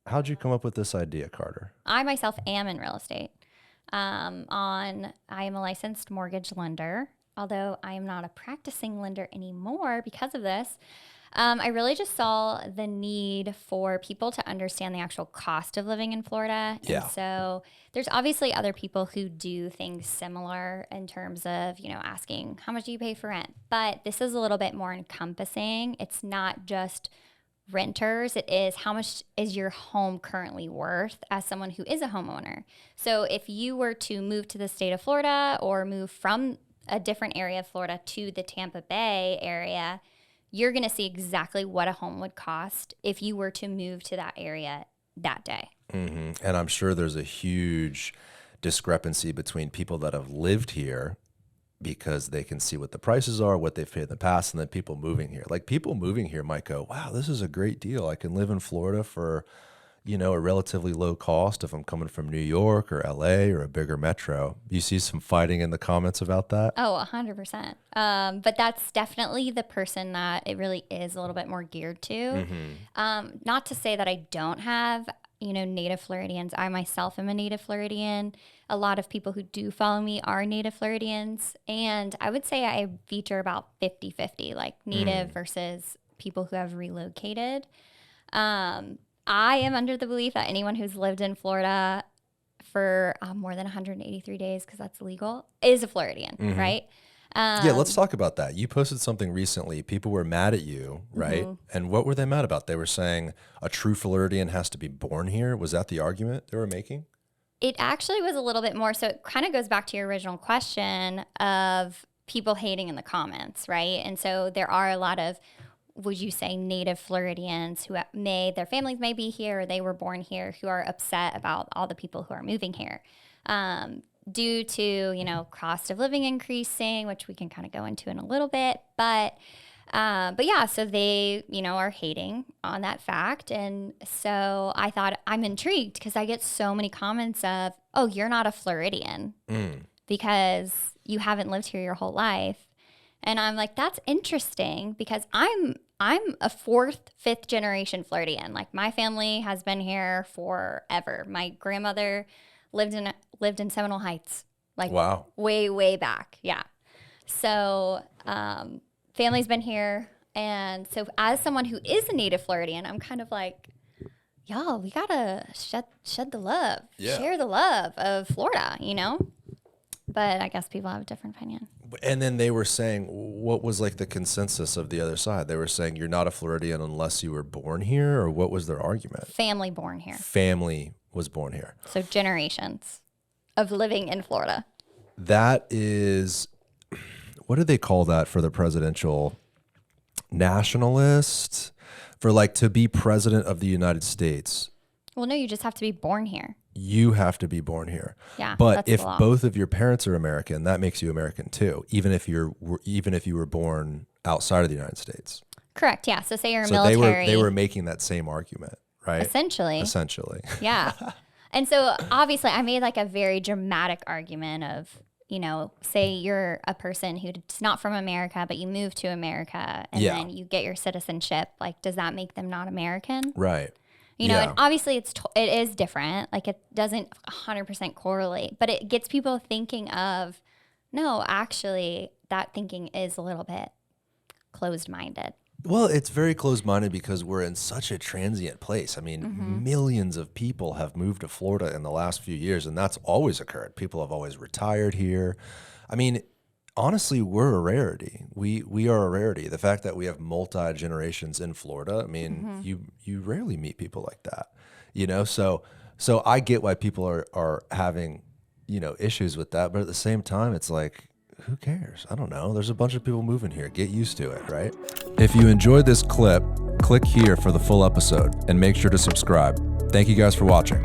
How'd you come up with this idea, Carter? I myself am in real estate. I am a licensed mortgage lender, although I am not a practicing lender anymore because of this. I really just saw the need for people to understand the actual cost of living in Florida. Yeah. And so there's obviously other people who do things similar in terms of, asking how much do you pay for rent? But this is a little bit more encompassing. It's not just renters. It is how much is your home currently worth as someone who is a homeowner. So if you were to move to the state of Florida or move from a different area of Florida to the Tampa Bay area, you're going to see exactly what a home would cost if you were to move to that area that day. Mm-hmm. And I'm sure there's a huge discrepancy between people that have lived here because they can see what the prices are, what they've paid in the past, and then people moving here. Like people moving here might go, wow, this is a great deal. I can live in Florida for, a relatively low cost if I'm coming from New York or LA or a bigger metro. You see some fighting in the comments about that? Oh, 100%. But that's definitely the person that it really is a little bit more geared to. Mm-hmm. Not to say that I don't have, native Floridians. I myself am a native Floridian. A lot of people who do follow me are native Floridians. And I would say I feature about 50-50, like native versus people who have relocated. I am under the belief that anyone who's lived in Florida for more than 183 days, because that's legal, is a Floridian, right? Yeah, let's talk about that. You posted something recently. People were mad at you, right? Mm-hmm. And what were they mad about? They were saying a true Floridian has to be born here. Was that the argument they were making? It actually was a little bit more. So it kind of goes back to your original question of people hating in the comments, right? And so there are a lot of, would you say, native Floridians who their families may be here or they were born here, who are upset about all the people who are moving here due to, cost of living increasing, which we can kind of go into in a little bit. But yeah, so they, are hating on that fact. And so I thought, I'm intrigued because I get so many comments of, oh, you're not a Floridian because you haven't lived here your whole life. And I'm like, that's interesting because I'm a fourth, fifth generation Floridian. Like my family has been here forever. My grandmother lived in Seminole Heights, like wow, way, way back. Yeah. So family's been here. And so as someone who is a native Floridian, I'm kind of like, y'all, we gotta shed the love, share the love of Florida, But I guess people have a different opinion. And then they were saying, what was like the consensus of the other side? They were saying you're not a Floridian unless you were born here, or what was their argument? Family born here. Family was born here. So generations of living in Florida. That is, what do they call that for the presidential nationalist? For like to be president of the United States. Well, no, you just have to be born here. You have to be born here. Yeah, but if both of your parents are American, that makes you American too, even if you were born outside of the United States. Correct. Yeah. So say you're military. They were making that same argument, right? Essentially. Yeah. And so obviously I made like a very dramatic argument of, say you're a person who's not from America, but you move to America and then you get your citizenship. Like, does that make them not American? Right. And obviously it is different. Like it doesn't 100% correlate, but it gets people thinking of, no, actually that thinking is a little bit closed-minded. Well, it's very closed-minded because we're in such a transient place. I mean, millions of people have moved to Florida in the last few years, and that's always occurred. People have always retired here. I mean, honestly, we're a rarity. We are a rarity. The fact that we have multi-generations in Florida, I mean, you rarely meet people like that, So I get why people are having, issues with that. But at the same time, it's like, who cares? I don't know. There's a bunch of people moving here. Get used to it, right? If you enjoyed this clip, click here for the full episode and make sure to subscribe. Thank you guys for watching.